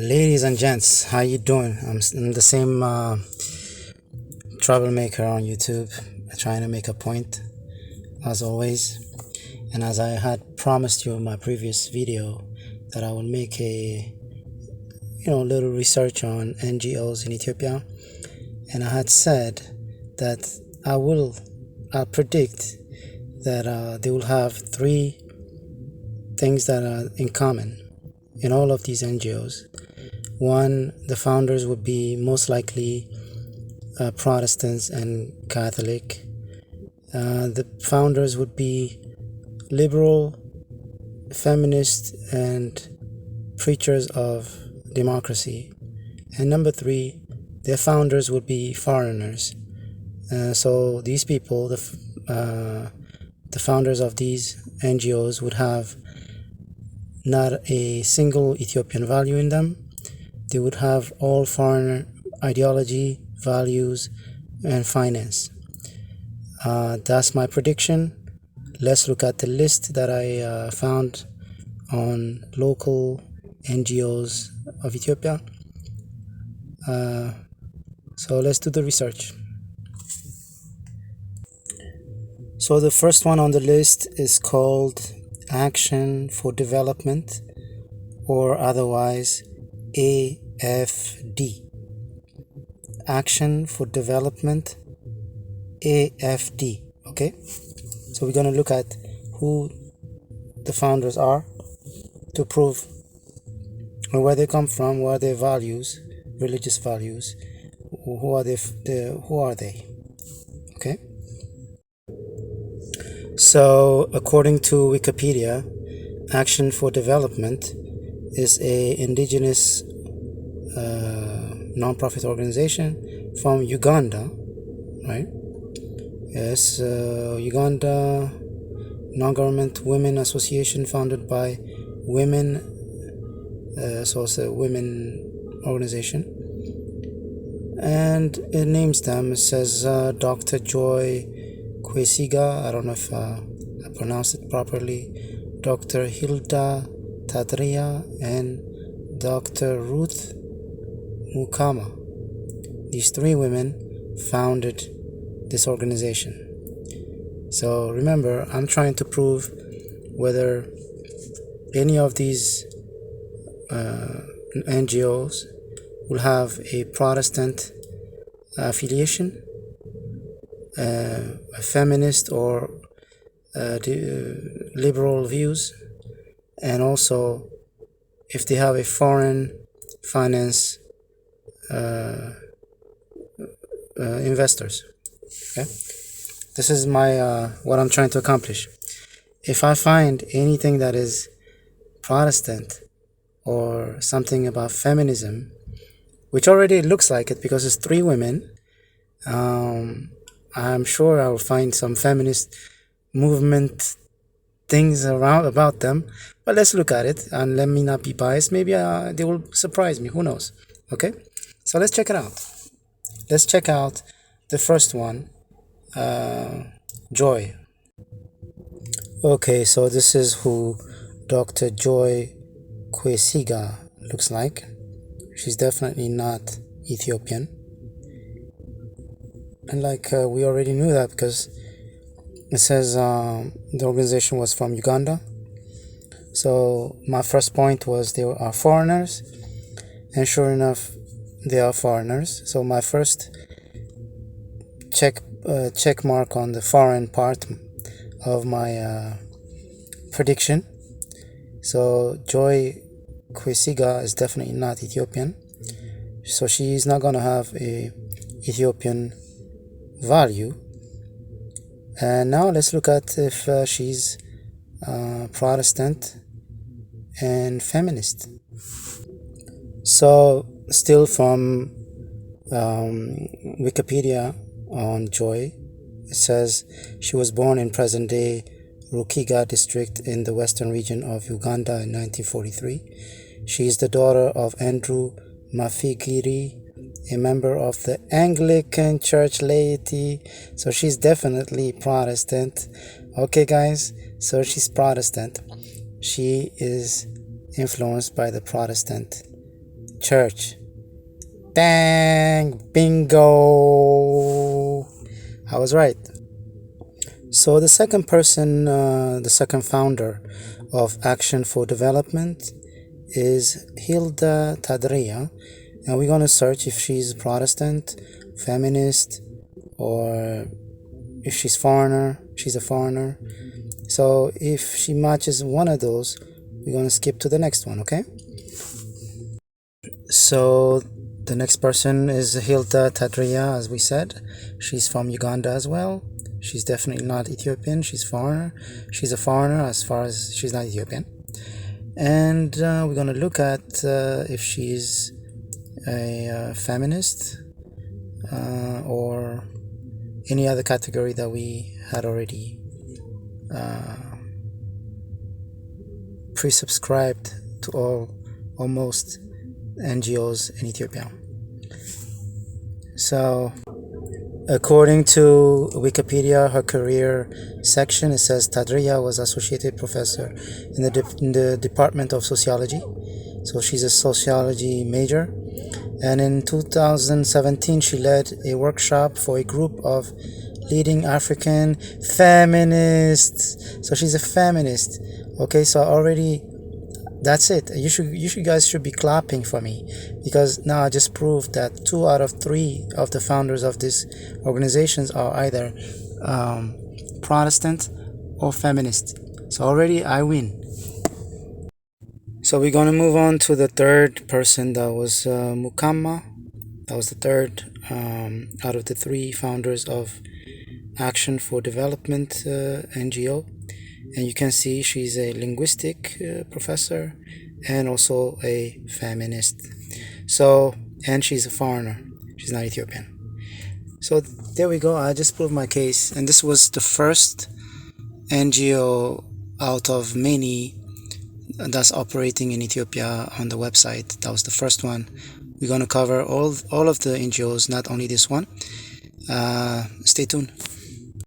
Ladies and gents, how you doing? I'm the same troublemaker on YouTube, trying to make a point, as always. And as I had promised you in my previous video, that I would make a little research on NGOs in Ethiopia, and I had said that I'll predict that they will have three things that are in common in all of these NGOs. One, the founders would be most likely Protestants and Catholic. The founders would be liberal, feminist, and preachers of democracy. And number three, their founders would be foreigners. So these people, the founders of these NGOs, would have not a single Ethiopian value in them. They would have all foreign ideology, values, and finance. That's my prediction. Let's look at the list that I found on local NGOs of Ethiopia. So let's do the research. So the first one on the list is called Action for Development, or otherwise AFD. Action for Development, AFD. Okay, so we're going to look at who the founders are to prove where they come from, what are their values, religious values, who are they? Okay, so according to Wikipedia, Action for Development is a indigenous non-profit organization from Uganda, right? Yes, Uganda non-government women association founded by women, so it's a women organization, and it names them. It says Dr. Joy Kwesiga, I don't know if I pronounced it properly, Dr. Hilda Tadria, and Dr. Ruth Mukama. These three women founded this organization. So remember, I'm trying to prove whether any of these NGOs will have a Protestant affiliation, a feminist or liberal views, and also if they have a foreign finance investors. Okay, this is my what I'm trying to accomplish. If I find anything that is Protestant or something about feminism, which already looks like it because it's three women, I'm sure I'll find some feminist movement things around about them. But let's look at it and let me not be biased. Maybe they will surprise me. Who knows? Okay, so let's check it out. Let's check out the first one, Joy. Okay, so this is who Dr. Joy Kwesiga looks like. She's definitely not Ethiopian, and we already knew that because it says the organization was from Uganda. So my first point was they are foreigners, and sure enough, they are foreigners. So my first check mark on the foreign part of my prediction. So Joy Kwesiga is definitely not Ethiopian, so she's not gonna have a Ethiopian value. And now let's look at if she's Protestant and feminist. So still from Wikipedia on Joy, it says she was born in present-day Rukiga district in the western region of Uganda in 1943. She is the daughter of Andrew Mafigiri, a member of the Anglican Church laity. So she's definitely Protestant. Okay, guys, so she's Protestant. She is influenced by the Protestant Church. Dang, bingo. I was right. So the second person, the second founder of Action for Development is Hilda Tadria, and we're going to search if she's Protestant, feminist, or if she's foreigner. She's a foreigner. So if she matches one of those, we're going to skip to the next one, okay? So the next person is Hilda Tadria, as we said. She's from Uganda as well. She's definitely not Ethiopian. She's foreigner. She's a foreigner as far as she's not Ethiopian. And we're going to look at if she's a feminist or any other category that we had already pre-subscribed to almost NGOs in Ethiopia. So according to Wikipedia, her career section, it says Tadria was associate professor in the Department of Sociology. So she's a sociology major. And in 2017, she led a workshop for a group of leading African feminists. So she's a feminist. Okay, so already that's it. You guys should be clapping for me, because now I just proved that 2 out of 3 of the founders of these organizations are either Protestant or feminist. So already I win. So we're going to move on to the third person. That was Mukama. That was the third out of the 3 founders of Action for Development NGO. And you can see she's a linguistic professor and also a feminist. So, and she's a foreigner. She's not Ethiopian. So there we go. I just proved my case. And this was the first NGO out of many that's operating in Ethiopia on the website. That was the first one. We're going to cover all of the NGOs, not only this one. Stay tuned.